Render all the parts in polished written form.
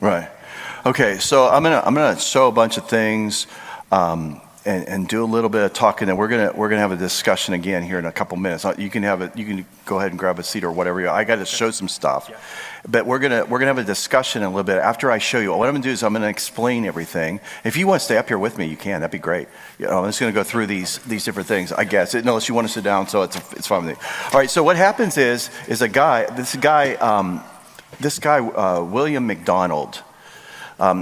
Right. Okay, so I'm gonna show a bunch of things and do a little bit of talking, and we're gonna have a discussion again here in a couple minutes. You can go ahead and grab a seat or whatever. I got to show some stuff, but we're gonna have a discussion in a little bit after I show you. What I'm gonna do is I'm gonna explain everything. If you want to stay up here with me, you can. That'd be great. I'm just gonna go through these different things. I guess unless you want to sit down, so it's fine with me. All right. So what happens is this guy William McDonald.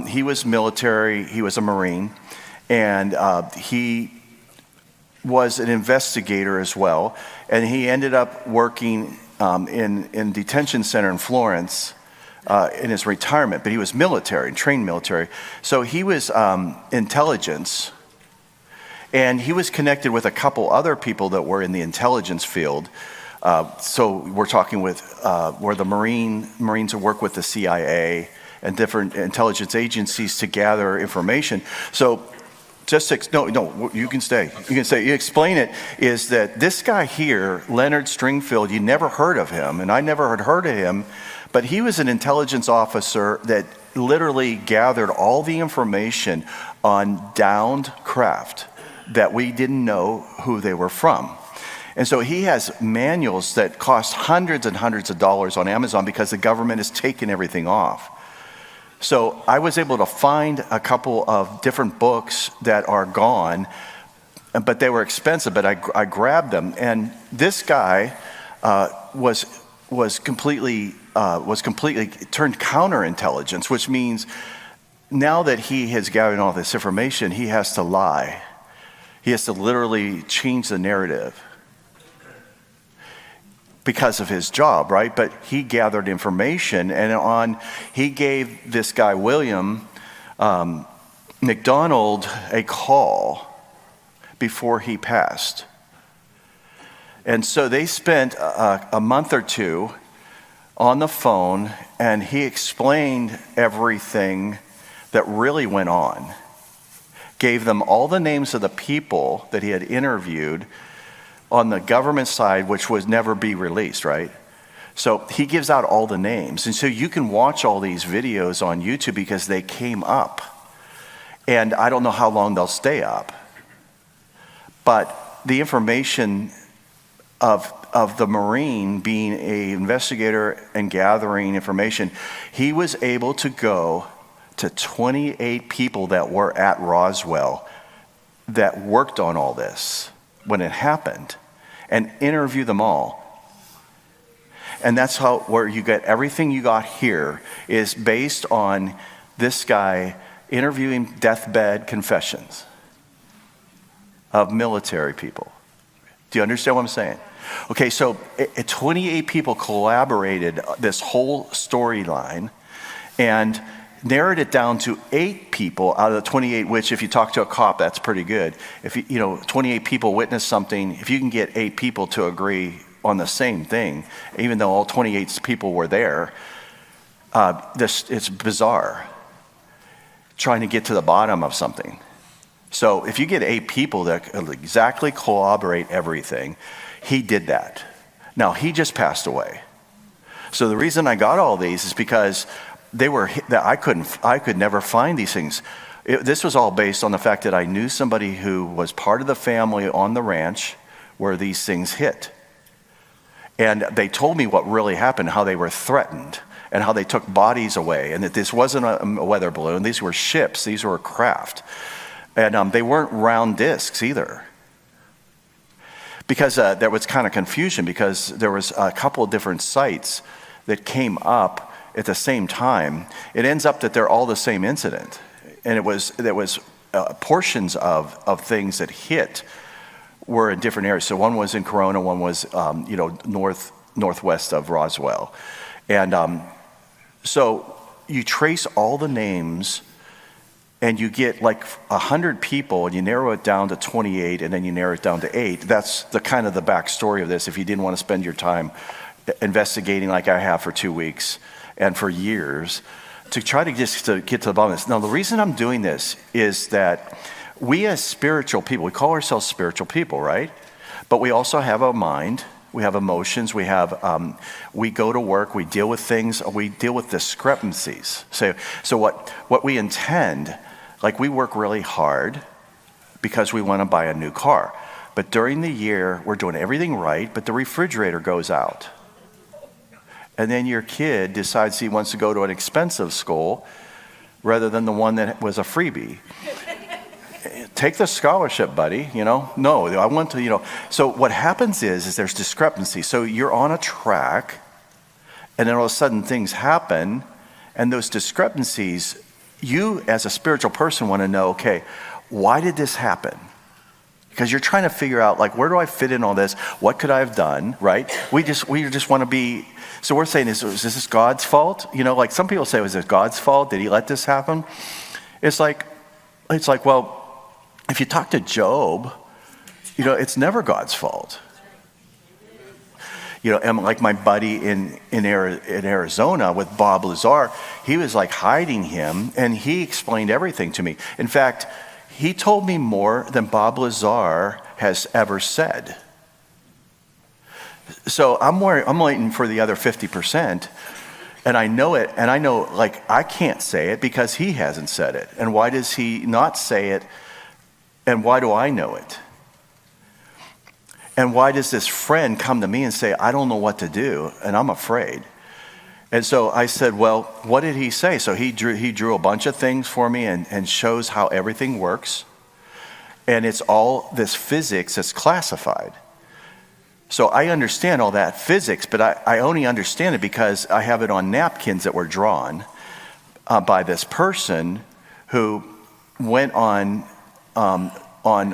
He was military. He was a Marine. And he was an investigator as well. And he ended up working in detention center in Florence in his retirement. But he was military, trained military. So he was intelligence. And he was connected with a couple other people that were in the intelligence field. So we're talking with where the Marines work with the CIA and different intelligence agencies to gather information. So no, you can stay. You can stay. You explain it is that this guy here, Leonard Stringfield, you never heard of him, and I never had heard of him, but he was an intelligence officer that literally gathered all the information on downed craft that we didn't know who they were from. And so he has manuals that cost hundreds and hundreds of dollars on Amazon because the government has taken everything off. So I was able to find a couple of different books that are gone, but they were expensive, but I grabbed them. And this guy was completely turned counterintelligence, which means now that he has gathered all this information, he has to lie. He has to literally change the narrative because of his job, right? But he gathered information, and he gave this guy William McDonald a call before he passed. And so they spent a month or two on the phone, and he explained everything that really went on. Gave them all the names of the people that he had interviewed on the government side, which would never be released, right? So he gives out all the names. And so you can watch all these videos on YouTube because they came up. And I don't know how long they'll stay up. But the information of the Marine being an investigator and gathering information, he was able to go to 28 people that were at Roswell that worked on all this when it happened, and interview them all. And that's where you get everything you got here is based on this guy interviewing deathbed confessions of military people. Do you understand what I'm saying? Okay, so 28 people collaborated this whole storyline and narrowed it down to 8 people out of the 28, which if you talk to a cop, that's pretty good. If 28 people witness something, if you can get 8 people to agree on the same thing, even though all 28 people were there, it's bizarre trying to get to the bottom of something. So if you get 8 people that exactly corroborate everything, he did that. Now, he just passed away. So the reason I got all these is because I could never find these things. This was all based on the fact that I knew somebody who was part of the family on the ranch where these things hit. And they told me what really happened, how they were threatened and how they took bodies away, and that this wasn't a weather balloon. These were ships. These were craft. And they weren't round discs either. Because there was kind of confusion because there was a couple of different sites that came up at the same time. It ends up that they're all the same incident, and there was portions of things that hit were in different areas. So one was in Corona, one was northwest of Roswell, and so you trace all the names, and you get like 100 people, and you narrow it down to 28, and then you narrow it down to 8. That's the kind of the backstory of this. If you didn't want to spend your time investigating like I have for 2 weeks. And for years, to try to get to the bottom of this. Now, the reason I'm doing this is that we as spiritual people, we call ourselves spiritual people, right? But we also have a mind, we have emotions, we go to work, we deal with things, we deal with discrepancies. So what we intend, like we work really hard because we want to buy a new car. But during the year, we're doing everything right, but the refrigerator goes out. And then your kid decides he wants to go to an expensive school rather than the one that was a freebie. Take the scholarship, buddy, No, I want to, So what happens is there's discrepancy. So you're on a track, and then all of a sudden things happen, and those discrepancies, you as a spiritual person want to know, okay, why did this happen? Because you're trying to figure out, like, where do I fit in all this? What could I have done, right? We just want to be, so we're saying, is this God's fault? Like some people say, was it God's fault? Did he let this happen? It's like, well, if you talk to Job, it's never God's fault. And like my buddy in Arizona with Bob Lazar, he was like hiding him, and he explained everything to me. In fact, he told me more than Bob Lazar has ever said. So I'm waiting for the other 50%, and I know it, and I know, like, I can't say it because he hasn't said it. And why does he not say it, and why do I know it? And why does this friend come to me and say, I don't know what to do, and I'm afraid? And so I said, well, what did he say? So he drew a bunch of things for me and shows how everything works. And it's all this physics that's classified. So I understand all that physics, but I only understand it because I have it on napkins that were drawn by this person who went on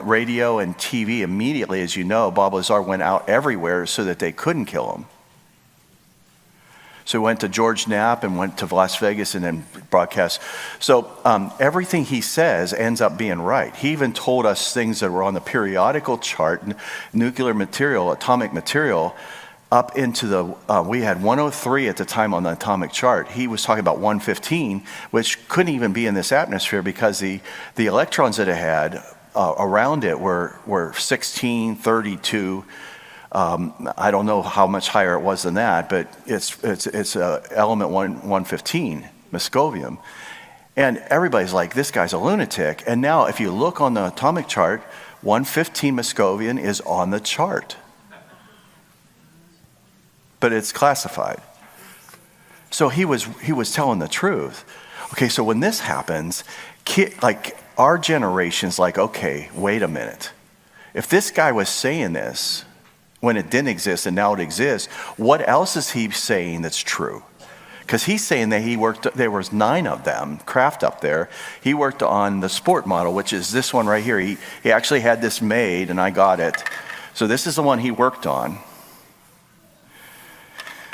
radio and TV immediately. As you know, Bob Lazar went out everywhere so that they couldn't kill him. So he went to George Knapp and went to Las Vegas and then broadcast. So everything he says ends up being right. He even told us things that were on the periodical chart, nuclear material, atomic material, up into the, we had 103 at the time on the atomic chart. He was talking about 115, which couldn't even be in this atmosphere because the electrons that it had around it were 16, 32, I don't know how much higher it was than that, but it's element 115, Moscovium. And everybody's like, this guy's a lunatic. And now if you look on the atomic chart, 115 Moscovian is on the chart. But it's classified. So he was telling the truth. Okay, so when this happens, like our generation's like, okay, wait a minute. If this guy was saying this when it didn't exist and now it exists, what else is he saying that's true? Because he's saying that he worked, there was 9 of them, craft up there. He worked on the sport model, which is this one right here. He actually had this made, and I got it. So this is the one he worked on.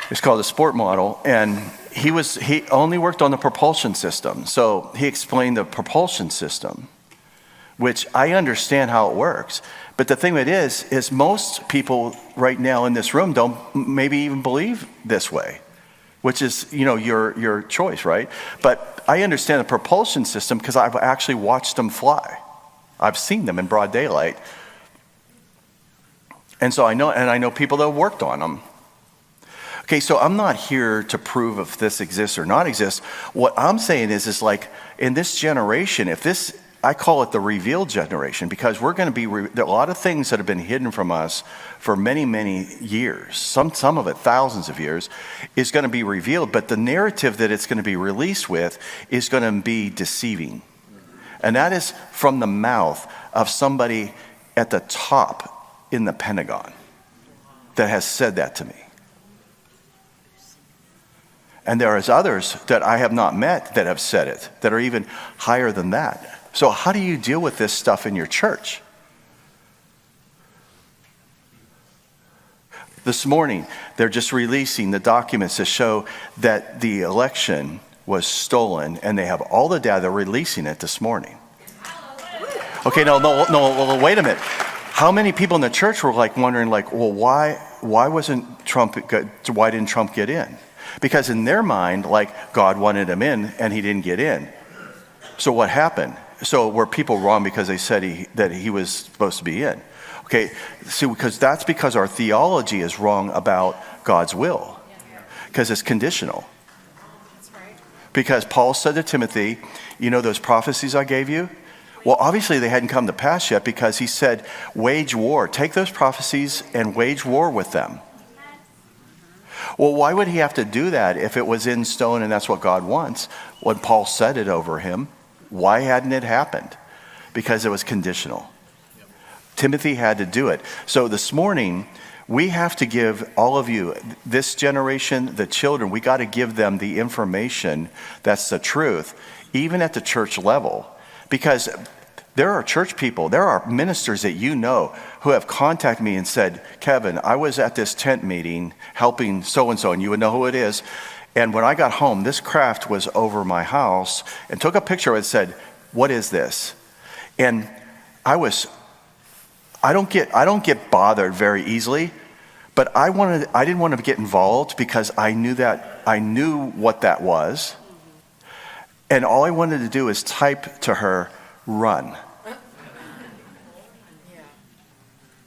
It's called the sport model, and he only worked on the propulsion system. So he explained the propulsion system, which I understand how it works. But the thing of it is most people right now in this room don't maybe even believe this way, which is, your choice, right? But I understand the propulsion system because I've actually watched them fly. I've seen them in broad daylight. And so I know people that have worked on them. Okay, so I'm not here to prove if this exists or not exists. What I'm saying is like in this generation, I call it the revealed generation because we're going to be, there are a lot of things that have been hidden from us for many, many years. Some of it, thousands of years, is going to be revealed. But the narrative that it's going to be released with is going to be deceiving. And that is from the mouth of somebody at the top in the Pentagon that has said that to me. And there is others that I have not met that have said it, that are even higher than that. So how do you deal with this stuff in your church? This morning, they're just releasing the documents to show that the election was stolen, and they have all the data. They're releasing it this morning. Okay, no, wait a minute. How many people in the church were like wondering, like, well, why didn't Trump get in? Because in their mind, like, God wanted him in, and he didn't get in. So what happened? So were people wrong because they said that he was supposed to be in? Okay, see, because our theology is wrong about God's will, because it's conditional. Because Paul said to Timothy, you know those prophecies I gave you? Well, obviously they hadn't come to pass yet, because he said, wage war. Take those prophecies and wage war with them. Well, why would he have to do that if it was in stone and that's what God wants? When Paul said it over him, why hadn't it happened? Because it was conditional. Timothy had to do it. So this morning, we have to give all of you, this generation, the children, we got to give them the information that's the truth, even at the church level. Because there are church people, there are ministers that you know who have contacted me and said, Kevin, I was at this tent meeting helping so-and-so, and you would know who it is. And when I got home, this craft was over my house, and took a picture and said, what is this? And I don't get bothered very easily, but I didn't want to get involved, because I knew what that was. And all I wanted to do is type to her, run.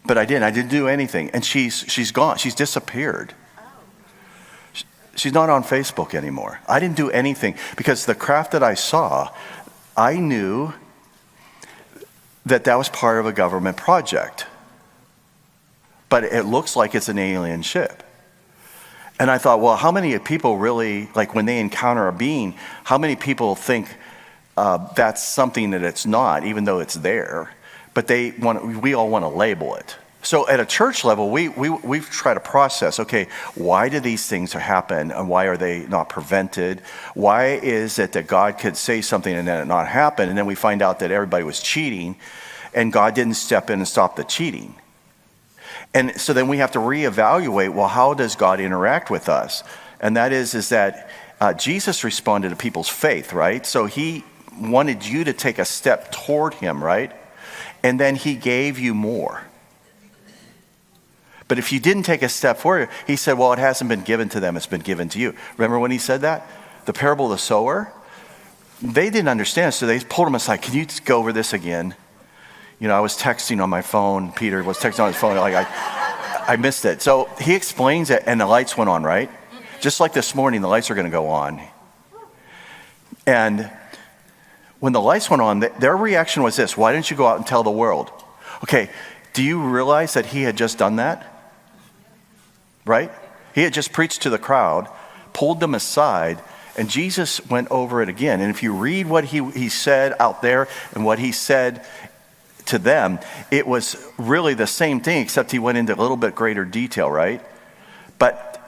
But I didn't do anything. And she's gone. She's disappeared. She's not on Facebook anymore. I didn't do anything, because the craft that I saw, I knew that was part of a government project. But it looks like it's an alien ship. And I thought, well, how many people really, like when they encounter a being, how many people think that's something that it's not, even though it's there? But we all want to label it. So at a church level, we try to process, okay, why do these things happen, and why are they not prevented? Why is it that God could say something and then it not happen? And then we find out that everybody was cheating, and God didn't step in and stop the cheating. And so then we have to reevaluate, well, how does God interact with us? And that is that Jesus responded to people's faith, right? So he wanted you to take a step toward him, right? And then he gave you more. But if you didn't take a step forward, he said, well, it hasn't been given to them, it's been given to you. Remember when he said that? The parable of the sower? They didn't understand, so they pulled him aside. Can you go over this again? You know, I was texting on my phone. Peter was texting on his phone. Like I missed it. So he explains it, and the lights went on, right? Just like this morning, the lights are going to go on. And when the lights went on, their reaction was this: why didn't you go out and tell the world? Okay, do you realize that he had just done that? Right? He had just preached to the crowd, pulled them aside, and Jesus went over it again. And if you read what he said out there and what he said to them, it was really the same thing, except he went into a little bit greater detail, right? But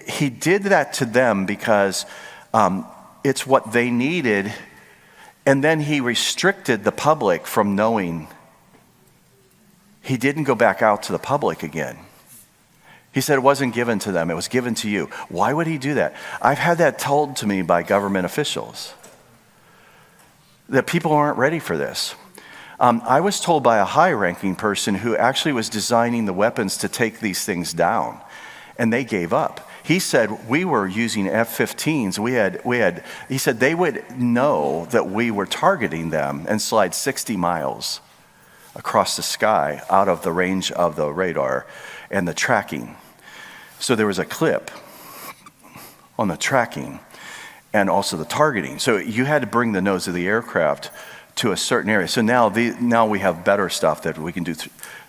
he did that to them because it's what they needed, and then he restricted the public from knowing. He didn't go back out to the public again. He said it wasn't given to them, it was given to you. Why would he do that? I've had that told to me by government officials, that people aren't ready for this. I was told by a high-ranking person who actually was designing the weapons to take these things down, and they gave up. He said we were using F-15s. He said they would know that we were targeting them and slide 60 miles across the sky out of the range of the radar and the tracking. So there was a clip on the tracking and also the targeting. So you had to bring the nose of the aircraft to a certain area. So now we have better stuff that we can do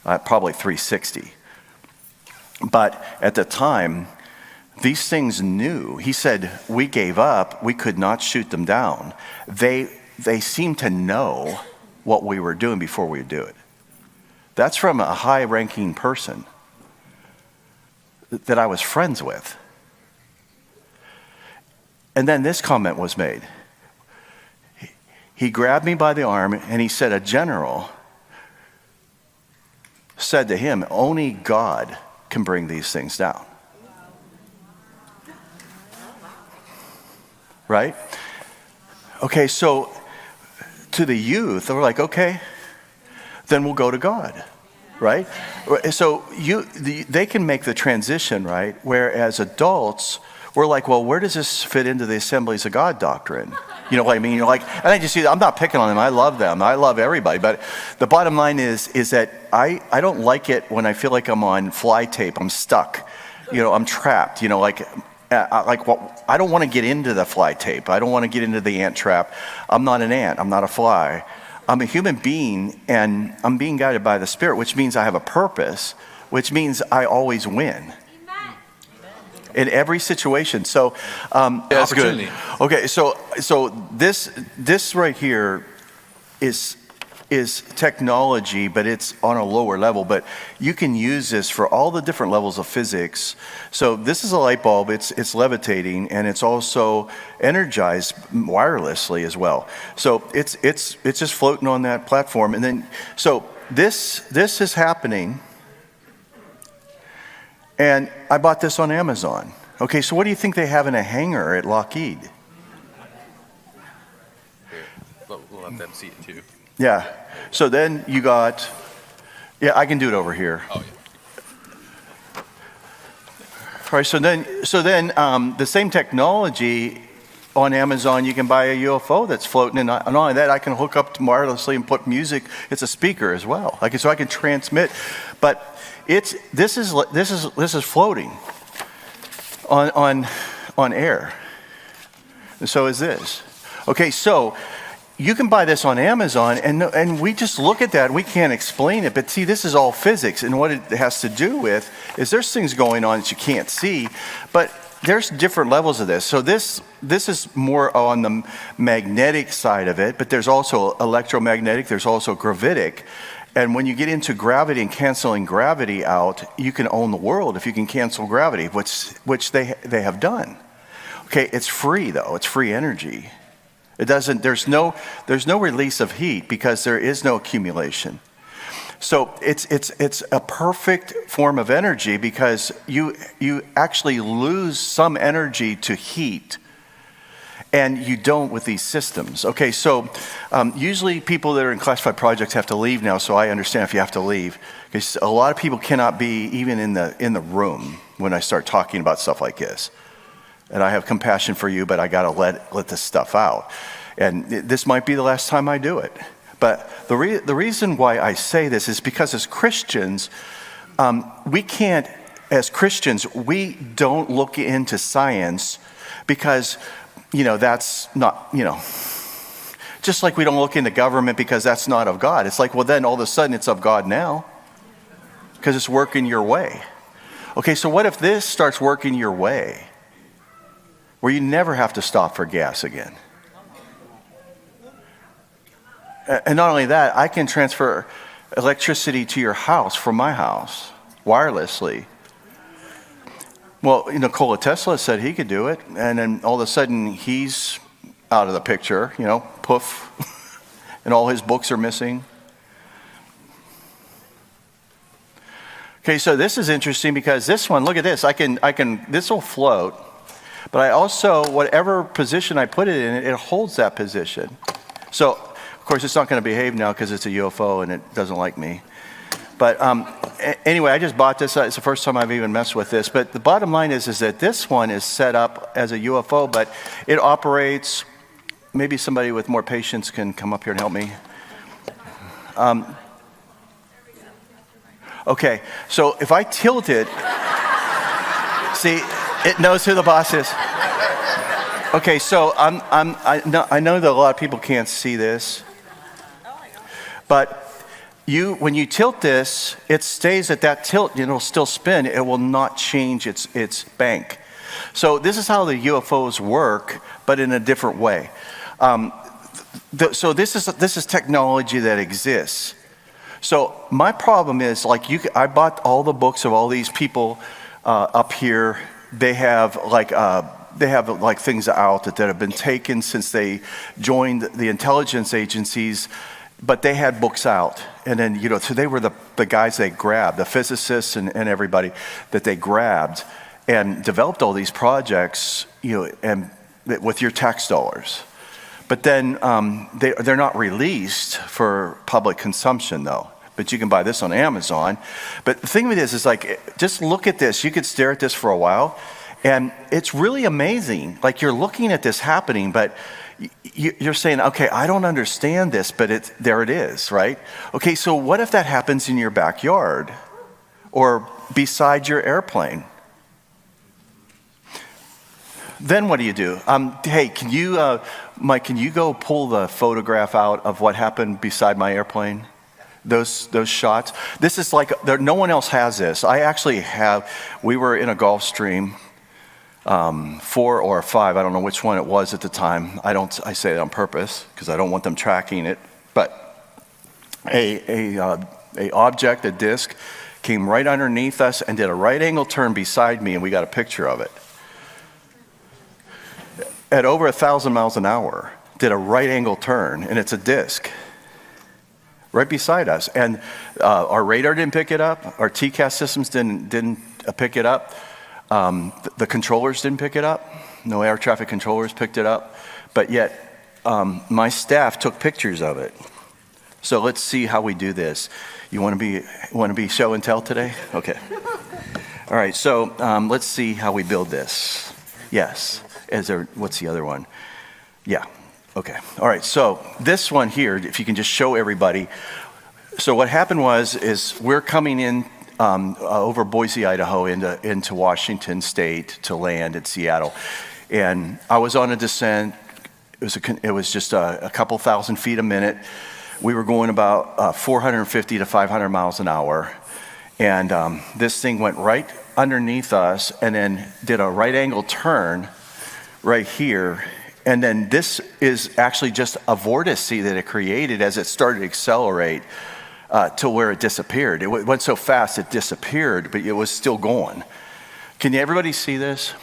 probably 360. But at the time, these things knew. He said, we gave up. We could not shoot them down. They seemed to know what we were doing before we would do it. That's from a high-ranking person that I was friends with. And then this comment was made. He grabbed me by the arm and he said, a general said to him, only God can bring these things down. Right? Okay, so to the youth, they were like, okay, then we'll go to God. Right? So they can make the transition, right? Whereas adults, we're like, well, where does this fit into the Assemblies of God doctrine? You know what I mean? You're like, and I just see, I'm not picking on them. I love them. I love everybody. But the bottom line is that I don't like it when I feel like I'm on fly tape. I'm stuck. You know, I'm trapped. You know, I don't want to get into the fly tape. I don't want to get into the ant trap. I'm not an ant. I'm not a fly. I'm a human being, and I'm being guided by the Spirit, which means I have a purpose, which means I always win. In every situation. So, that's good. Okay, so this right here is technology, but it's on a lower level. But you can use this for all the different levels of physics. So this is a light bulb. It's levitating, and it's also energized wirelessly as well. So it's just floating on that platform, and then so this is happening. And I bought this on Amazon. Okay, so what do you think they have in a hangar at Lockheed? We'll let them see it too. Yeah. So then you got, yeah, I can do it over here. Oh, yeah. All right, so then the same technology on Amazon, you can buy a UFO that's floating, and not only that, I can hook up wirelessly and put music. It's a speaker as well. So I can transmit, but this is floating on air. And so is this. Okay, so you can buy this on Amazon, and we just look at that. We can't explain it, but see, this is all physics, and what it has to do with is there's things going on that you can't see, but there's different levels of this. So this is more on the magnetic side of it, but there's also electromagnetic, there's also gravitic. And when you get into gravity and canceling gravity out, you can own the world if you can cancel gravity, which they have done. Okay, it's free though. It's free energy. It doesn't. There's no release of heat because there is no accumulation. So it's a perfect form of energy because you actually lose some energy to heat. And you don't with these systems. Okay, so usually people that are in classified projects have to leave now, so I understand if you have to leave. Because a lot of people cannot be even in the room when I start talking about stuff like this. And I have compassion for you, but I gotta let this stuff out. And this might be the last time I do it. But the reason why I say this is because as Christians, we don't look into science because that's not, just like we don't look into government because that's not of God. It's like, well, then all of a sudden it's of God now because it's working your way. Okay, so what if this starts working your way where you never have to stop for gas again? And not only that, I can transfer electricity to your house from my house wirelessly. Well, Nikola Tesla said he could do it, and then all of a sudden he's out of the picture, poof, and all his books are missing. Okay, so this is interesting because this one, look at this, this will float, but I also, whatever position I put it in, it holds that position. So, of course, it's not going to behave now because it's a UFO and it doesn't like me. But anyway, I just bought this. It's the first time I've even messed with this. But the bottom line is that this one is set up as a UFO, but it operates. Maybe somebody with more patience can come up here and help me. Okay, so if I tilt it, see, it knows who the boss is. Okay, so I know that a lot of people can't see this, but when you tilt this, it stays at that tilt. It'll still spin. It will not change its bank. So this is how the UFOs work, but in a different way. So this is technology that exists. So my problem is I bought all the books of all these people up here. They have things out that have been taken since they joined the intelligence agencies. But they had books out, and then so they were the guys they grabbed, the physicists and everybody that they grabbed, and developed all these projects, and with your tax dollars. But then they're not released for public consumption though. But you can buy this on Amazon. But the thing with this is just look at this. You could stare at this for a while, and it's really amazing. You're looking at this happening, but you're saying, okay, I don't understand this, but there it is, right? Okay, so what if that happens in your backyard or beside your airplane? Then what do you do? Hey, can you, Mike, can you go pull the photograph out of what happened beside my airplane? Those shots. This is like, no one else has this. I actually have, we were in a Gulf Stream, 4 or 5, I don't know which one it was at the time. I say it on purpose because I don't want them tracking it. But a object, a disc, came right underneath us and did a right angle turn beside me, and we got a picture of it. At over 1,000 miles an hour, did a right angle turn, and it's a disc right beside us. And our radar didn't pick it up. Our TCAS systems didn't pick it up. The controllers didn't pick it up. No air traffic controllers picked it up. But yet, my staff took pictures of it. So let's see how we do this. You want to be show and tell today? Okay. All right. So let's see how we build this. Yes. What's the other one? Yeah. Okay. All right. So this one here, if you can just show everybody. So what happened is we're coming in over Boise, Idaho, into Washington State to land in Seattle, and I was on a descent. It was just a couple thousand feet a minute. We were going about 450 to 500 miles an hour, and this thing went right underneath us, and then did a right angle turn right here. And then this is actually just a vortice that it created as it started to accelerate to where it disappeared. It went so fast it disappeared, but it was still going. Can everybody see this?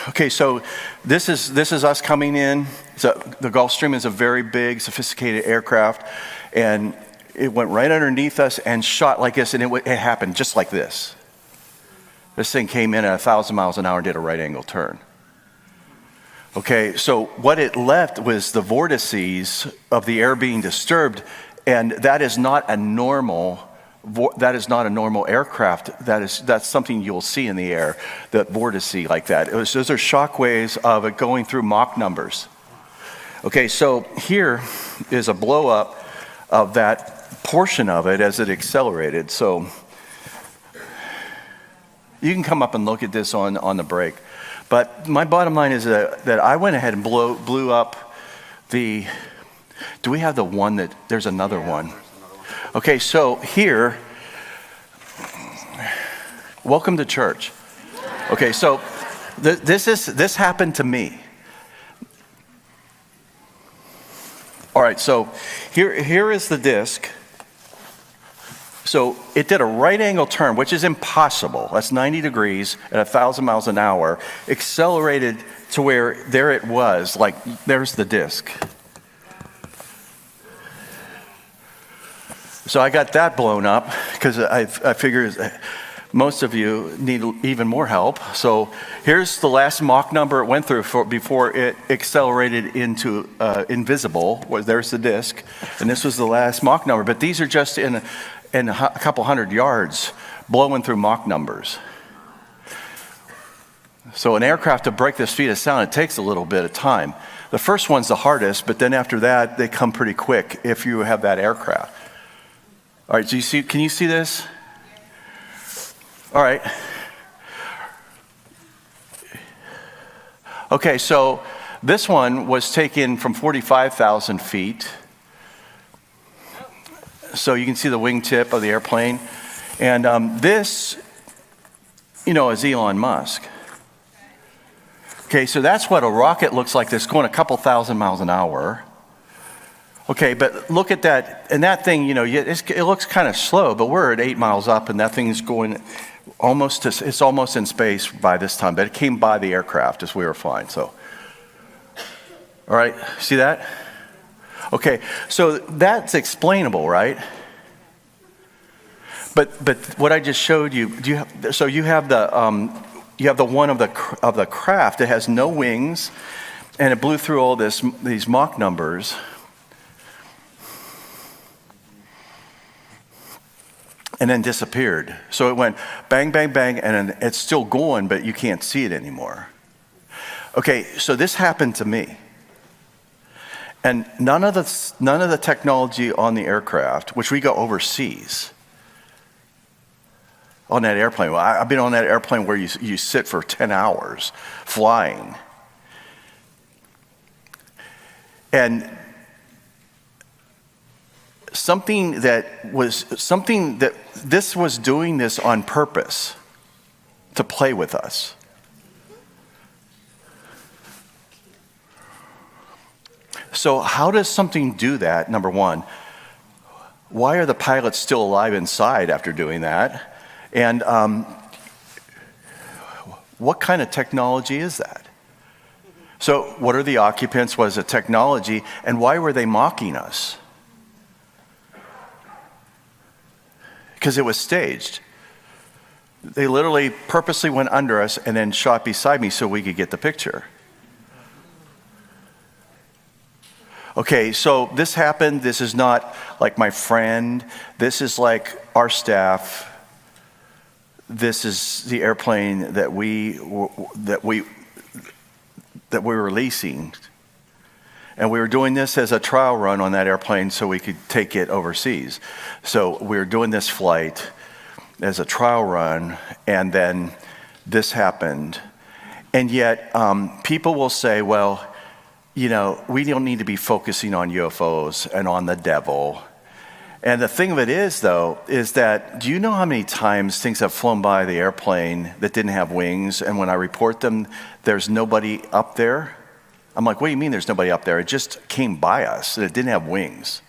Okay, so this is us coming in. So the Gulfstream is a very big, sophisticated aircraft, and it went right underneath us and shot like this, and it happened just like this. This thing came in at 1,000 miles an hour and did a right angle turn. Okay, so what it left was the vortices of the air being disturbed, and that is not a normal aircraft. That's something you'll see in the air, that vortice like that. Those are shock waves of it going through Mach numbers. Okay, so here is a blow up of that portion of it as it accelerated. So you can come up and look at this on the break. But my bottom line is that I went ahead and blew up the, do we have the one that, there's another one. Okay, so here, welcome to church. Okay, so this happened to me. All right, so here is the disc. So it did a right angle turn, which is impossible. That's 90 degrees at 1,000 miles an hour, accelerated to where there it was, like there's the disc. So I got that blown up because I figure most of you need even more help. So here's the last Mach number it went through before it accelerated into invisible. There's the disc, and this was the last Mach number. But these are just in a couple hundred yards, blowing through Mach numbers. So an aircraft to break the speed of sound, it takes a little bit of time. The first one's the hardest, but then after that, they come pretty quick if you have that aircraft. All right, so can you see this? All right. Okay, so this one was taken from 45,000 feet. So you can see the wingtip of the airplane. And this, is Elon Musk. Okay, so that's what a rocket looks like that's going a couple thousand miles an hour. Okay, but look at that. And that thing, it looks kind of slow, but we're at 8 miles up, and that thing's going it's almost in space by this time. But it came by the aircraft as we were flying. So, all right, see that? Okay, so that's explainable, right? But what I just showed you, you have the one of the craft that has no wings, and it blew through all these Mach numbers. And then disappeared. So it went bang, bang, bang, and then it's still going, but you can't see it anymore. Okay, so this happened to me. And none of the technology on the aircraft, which we go overseas, on that airplane. Well, I've been on that airplane where you sit for 10 hours flying. And something that this was doing this on purpose to play with us. So how does something do that? Number one, why are the pilots still alive inside after doing that? And what kind of technology is that? So what are the occupants? What is the technology? And why were they mocking us? Because it was staged. They literally purposely went under us and then shot beside me so we could get the picture. Okay, so this happened. This is not like my friend. This is like our staff. This is the airplane that we were leasing. And we were doing this as a trial run on that airplane so we could take it overseas. So we were doing this flight as a trial run, and then this happened. And yet people will say, well, you know, we don't need to be focusing on UFOs and on the devil. And the thing of it is, though, is that do you know how many times things have flown by the airplane that didn't have wings, and when I report them, there's nobody up there? I'm like, what do you mean there's nobody up there? It just came by us, and it didn't have wings.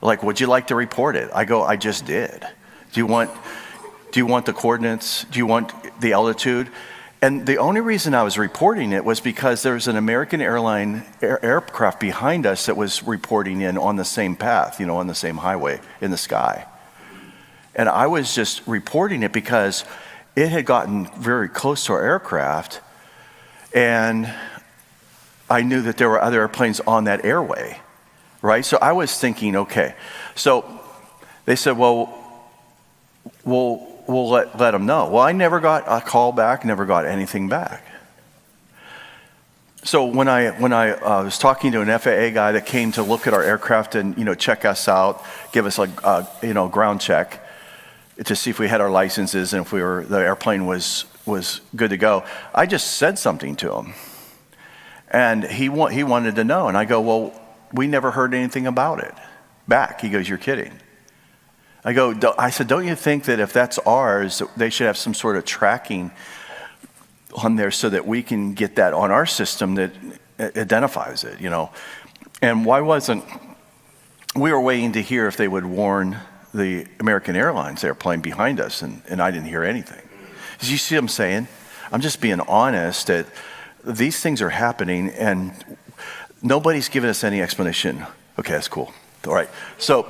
Like, would you like to report it? I go, I just did. Do you want the coordinates? Do you want the altitude? And the only reason I was reporting it was because there was an American airline aircraft behind us that was reporting in on the same path, you know, on the same highway in the sky. And I was just reporting it because it had gotten very close to our aircraft, and I knew that there were other airplanes on that airway, right? So I was thinking, okay. So they said, well, we'll let them know. Well, I never got a call back, never got anything back. So when I was talking to an FAA guy that came to look at our aircraft and, you know, check us out, give us a ground check to see if we had our licenses and if the airplane was good to go, I just said something to him. And he wanted to know. And I go, well, we never heard anything about it back. He goes, you're kidding. I said, don't you think that if that's ours, they should have some sort of tracking on there so that we can get that on our system that identifies it, you know? And why wasn't, we were waiting to hear if they would warn the American Airlines airplane behind us, and I didn't hear anything. You see what I'm saying? I'm just being honest that these things are happening and nobody's given us any explanation. Okay, that's cool. All right. So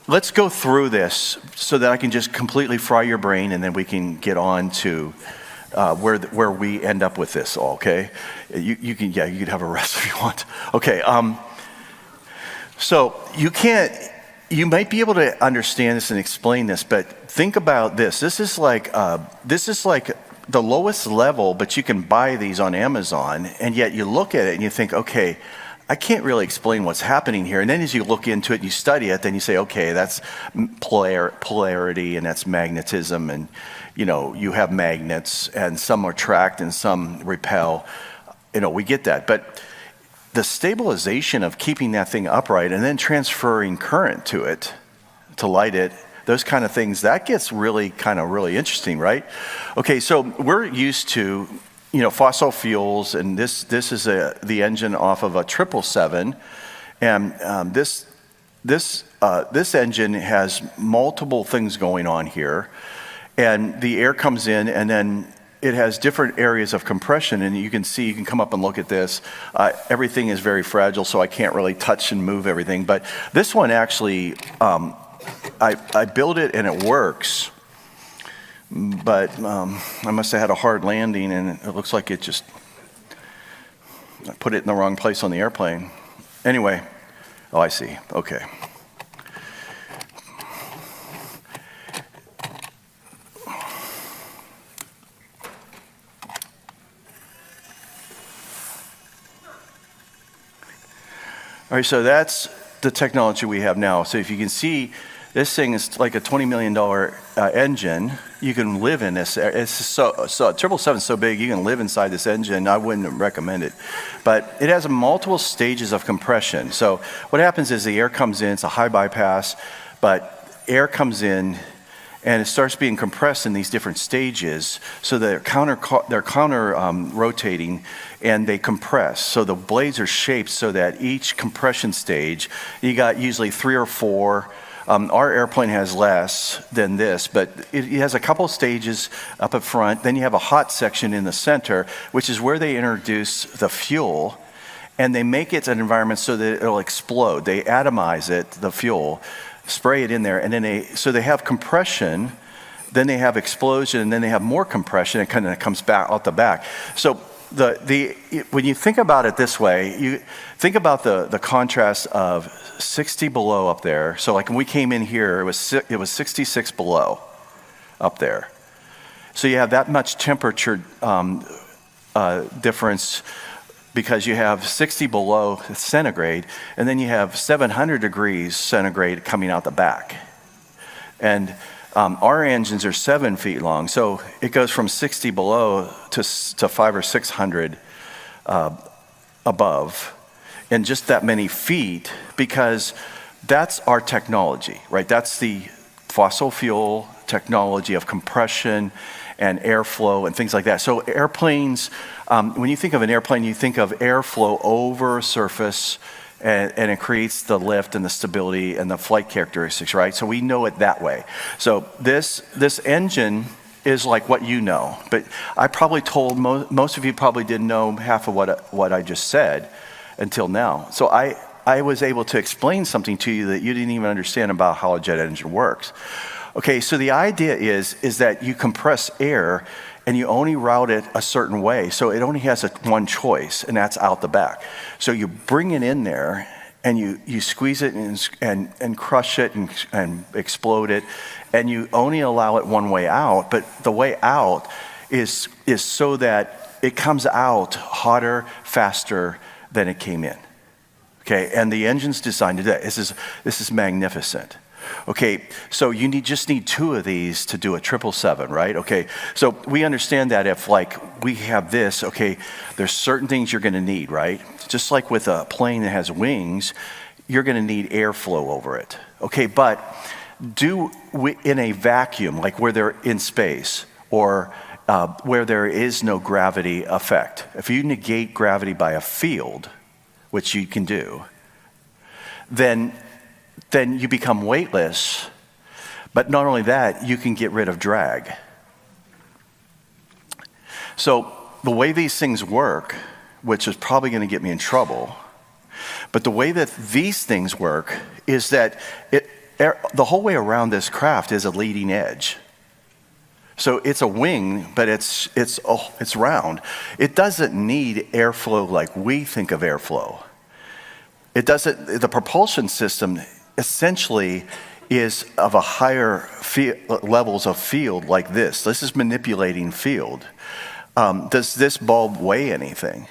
let's go through this so that I can just completely fry your brain, and then we can get on to where we end up with this all, okay? You could have a rest if you want. Okay, so you might be able to understand this and explain this, but think about this. This is like the lowest level, but you can buy these on Amazon, and yet you look at it and you think, okay, I can't really explain what's happening here. And then as you look into it and you study it, then you say, okay, that's polarity and that's magnetism, and you know, you have magnets and some attract and some repel. You know, we get that. But the stabilization of keeping that thing upright and then transferring current to it to light it, those kind of things, that gets really interesting, right? Okay, so we're used to, you know, fossil fuels, and this is the engine off of a 777, and this engine has multiple things going on here, and the air comes in, and then it has different areas of compression, and you can come up and look at this. Everything is very fragile, so I can't really touch and move everything, but this one actually, I built it and it works. But I must have had a hard landing, and it looks like I put it in the wrong place on the airplane. Anyway, oh, I see. Okay. All right, so that's the technology we have now. So if you can see, this thing is like a $20 million engine. You can live in this. It's so 777 is so big, you can live inside this engine. I wouldn't recommend it. But it has multiple stages of compression. So what happens is the air comes in, it's a high bypass, but air comes in and it starts being compressed in these different stages. So they're counter rotating and they compress. So the blades are shaped so that each compression stage, you got usually 3 or 4. Our airplane has less than this, but it has a couple stages up at front. Then you have a hot section in the center, which is where they introduce the fuel, and they make it an environment so that it'll explode. They atomize it, the fuel, spray it in there, and then they have compression, then they have explosion, and then they have more compression. It kind of comes back out the back. So when you think about it this way, you think about the contrast of 60 below up there. So like when we came in here, it was 66 below up there. So you have that much temperature difference because you have 60 below centigrade, and then you have 700 degrees centigrade coming out the back. And our engines are 7 feet long, so it goes from 60 below to 500 or 600 above, in just that many feet, because that's our technology, right? That's the fossil fuel technology of compression and airflow and things like that. So airplanes, when you think of an airplane, you think of airflow over surface, and it creates the lift and the stability and the flight characteristics, right? So we know it that way. So this engine is like what you know, but I probably told most of you probably didn't know half of what I just said until now. So I was able to explain something to you that you didn't even understand about how a jet engine works. Okay, so the idea is that you compress air and you only route it a certain way. So it only has one choice, and that's out the back. So you bring it in there and you squeeze it and crush it and explode it, and you only allow it one way out, but the way out is so that it comes out hotter, faster than it came in. Okay, and the engine's designed to do that. This is magnificent. Okay, so you just need 2 of these to do a 777, right? Okay, so we understand that if like we have this, okay, there's certain things you're going to need, right? Just like with a plane that has wings, you're going to need airflow over it. Okay, but in a vacuum, like where they're in space, or where there is no gravity effect. If you negate gravity by a field, which you can do, then you become weightless. But not only that, you can get rid of drag. So the way these things work, which is probably going to get me in trouble, but the way that these things work is that the whole way around this craft is a leading edge. So it's a wing, but it's round. It doesn't need airflow like we think of airflow. It doesn't. The propulsion system essentially is of a higher levels of field like this. This is manipulating field. Does this bulb weigh anything?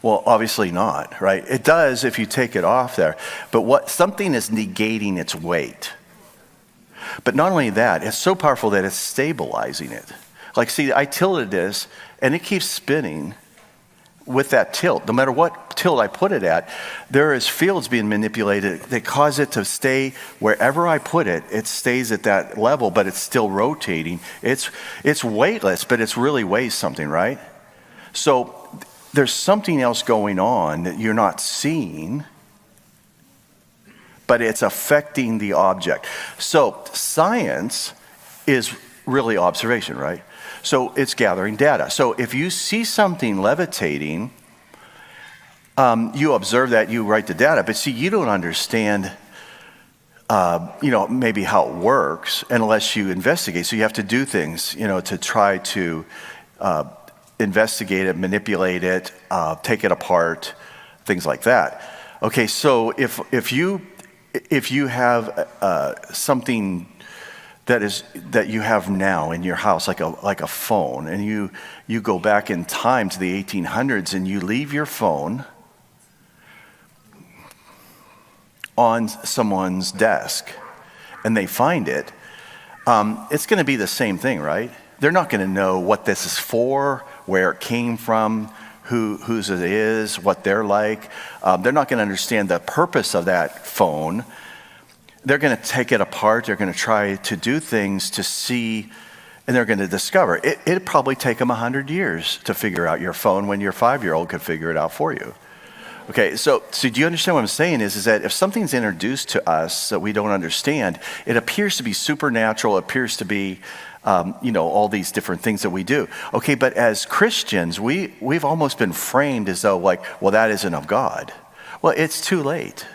Well, obviously not, right? It does if you take it off there. But something is negating its weight. But not only that, it's so powerful that it's stabilizing it. Like, see, I tilted this, and it keeps spinning with that tilt. No matter what tilt I put it at, there is fields being manipulated that cause it to stay wherever I put it. It stays at that level, but it's still rotating. It's weightless, but it really weighs something, right? So there's something else going on that you're not seeing, but it's affecting the object. So science is really observation, right? So it's gathering data. So if you see something levitating, you observe that, you write the data, but see, you don't understand, maybe how it works unless you investigate. So you have to do things, to try to investigate it, manipulate it, take it apart, things like that. Okay, so if you have something that you have now in your house, like a phone, and you go back in time to the 1800s and you leave your phone on someone's desk and they find it, it's going to be the same thing, right? They're not going to know what this is for, where it came from, whose it is, what they're like. They're not going to understand the purpose of that phone. They're going to take it apart. They're going to try to do things to see, and they're going to discover. It'd probably take them 100 years to figure out your phone when your 5-year-old could figure it out for you. Okay, so do you understand what I'm saying is that if something's introduced to us that we don't understand, it appears to be supernatural, it appears to be, all these different things that we do. Okay, but as Christians, we've almost been framed as though like, well, that isn't of God. Well, it's too late.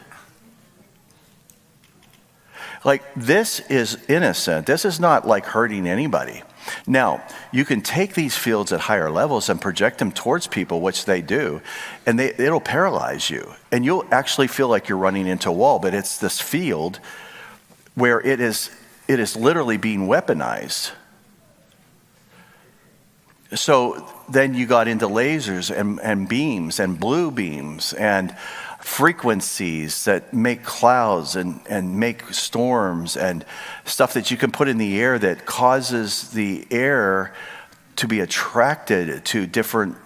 Like, this is innocent. This is not like hurting anybody. Now, you can take these fields at higher levels and project them towards people, which they do, and it'll paralyze you. And you'll actually feel like you're running into a wall, but it's this field where it is literally being weaponized. So then you got into lasers and beams and blue beams and frequencies that make clouds and make storms and stuff that you can put in the air that causes the air to be attracted to different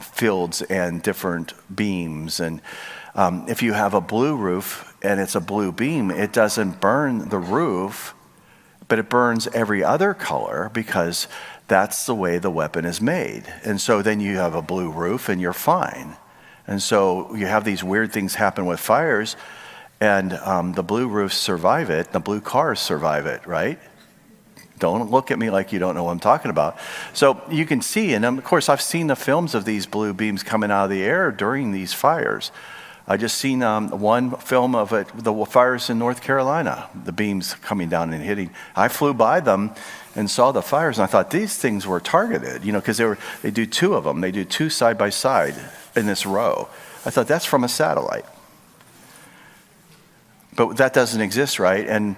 fields and different beams. And if you have a blue roof and it's a blue beam, it doesn't burn the roof, but it burns every other color because that's the way the weapon is made. And so then you have a blue roof and you're fine. And so you have these weird things happen with fires, and the blue roofs survive it, the blue cars survive it, right? Don't look at me like you don't know what I'm talking about. So you can see, and of course I've seen the films of these blue beams coming out of the air during these fires. I just seen one film of it, the fires in North Carolina, the beams coming down and hitting. I flew by them and saw the fires, and I thought these things were targeted, because they do two of them. They do two side by side in this row. I thought that's from a satellite. But that doesn't exist, right? And,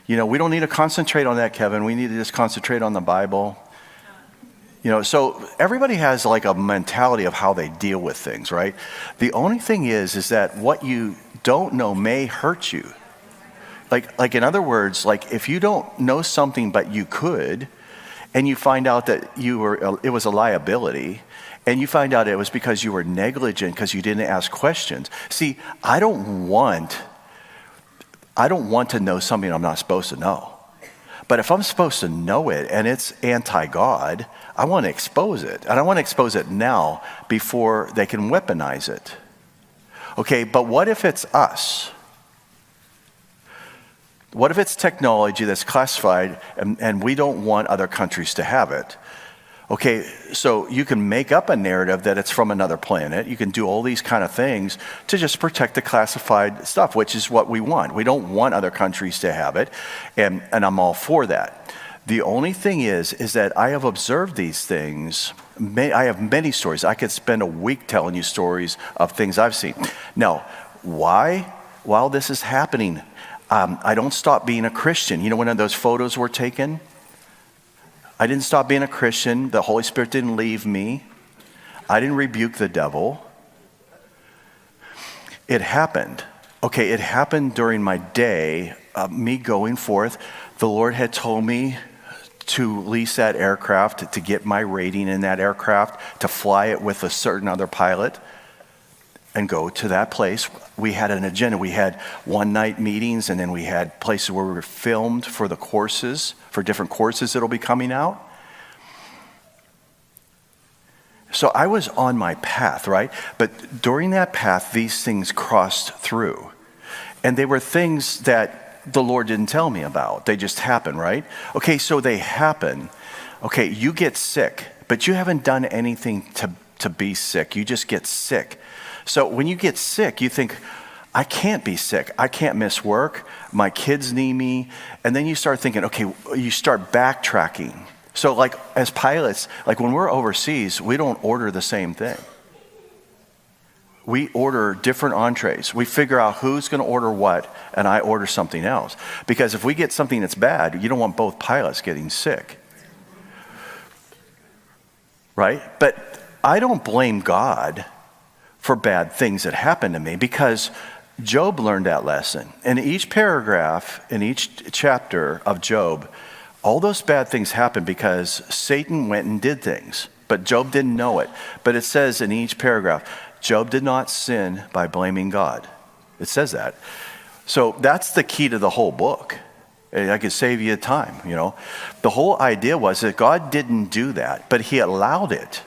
we don't need to concentrate on that, Kevin. We need to just concentrate on the Bible. So everybody has like a mentality of how they deal with things, right? The only thing is that what you don't know may hurt you. Like in other words, like if you don't know something but you could, and you find out that it was a liability, and you find out it was because you were negligent because you didn't ask questions. See, I don't want to know something I'm not supposed to know. But if I'm supposed to know it and it's anti-God, I want to expose it. And I want to expose it now before they can weaponize it. Okay, but what if it's us? What if it's technology that's classified and we don't want other countries to have it? Okay, so you can make up a narrative that it's from another planet. You can do all these kind of things to just protect the classified stuff, which is what we want. We don't want other countries to have it, and I'm all for that. The only thing is that I have observed these things. I have many stories. I could spend a week telling you stories of things I've seen. Now, why? While this is happening, I don't stop being a Christian. When those photos were taken, I didn't stop being a Christian. The Holy Spirit didn't leave me. I didn't rebuke the devil. It happened. Okay, it happened during my day, me going forth. The Lord had told me to lease that aircraft, to get my rating in that aircraft, to fly it with a certain other pilot and go to that place. We had an agenda. We had one-night meetings, and then we had places where we were filmed for the courses, for different courses that'll be coming out. So I was on my path, right? But during that path, these things crossed through. And they were things that the Lord didn't tell me about. They just happen, right? Okay, so they happen. Okay, you get sick, but you haven't done anything to be sick. You just get sick. So when you get sick, you think, I can't be sick. I can't miss work. My kids need me. And then you start thinking, okay, you start backtracking. So like as pilots, like when we're overseas, we don't order the same thing. We order different entrees. We figure out who's going to order what, and I order something else. Because if we get something that's bad, you don't want both pilots getting sick. Right? But I don't blame God for bad things that happen to me, because Job learned that lesson. In each paragraph, in each chapter of Job, all those bad things happened because Satan went and did things. But Job didn't know it. But it says in each paragraph, Job did not sin by blaming God. It says that. So that's the key to the whole book. I could save you time, you know. The whole idea was that God didn't do that, but he allowed it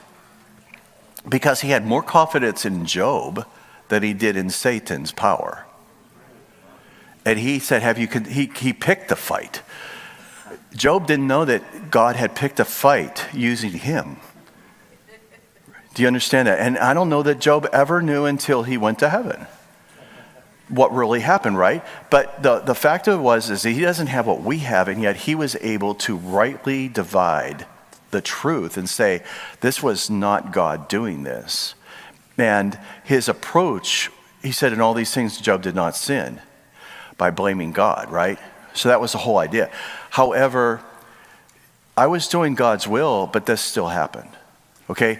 because he had more confidence in Job than he did in Satan's power. And he said, he picked the fight. Job didn't know that God had picked a fight using him. Do you understand that? And I don't know that Job ever knew until he went to heaven what really happened, right? But the fact of it was is that he doesn't have what we have, and yet he was able to rightly divide the truth and say, this was not God doing this. And his approach, he said in all these things, Job did not sin by blaming God, right? So that was the whole idea. However, I was doing God's will, but this still happened. Okay,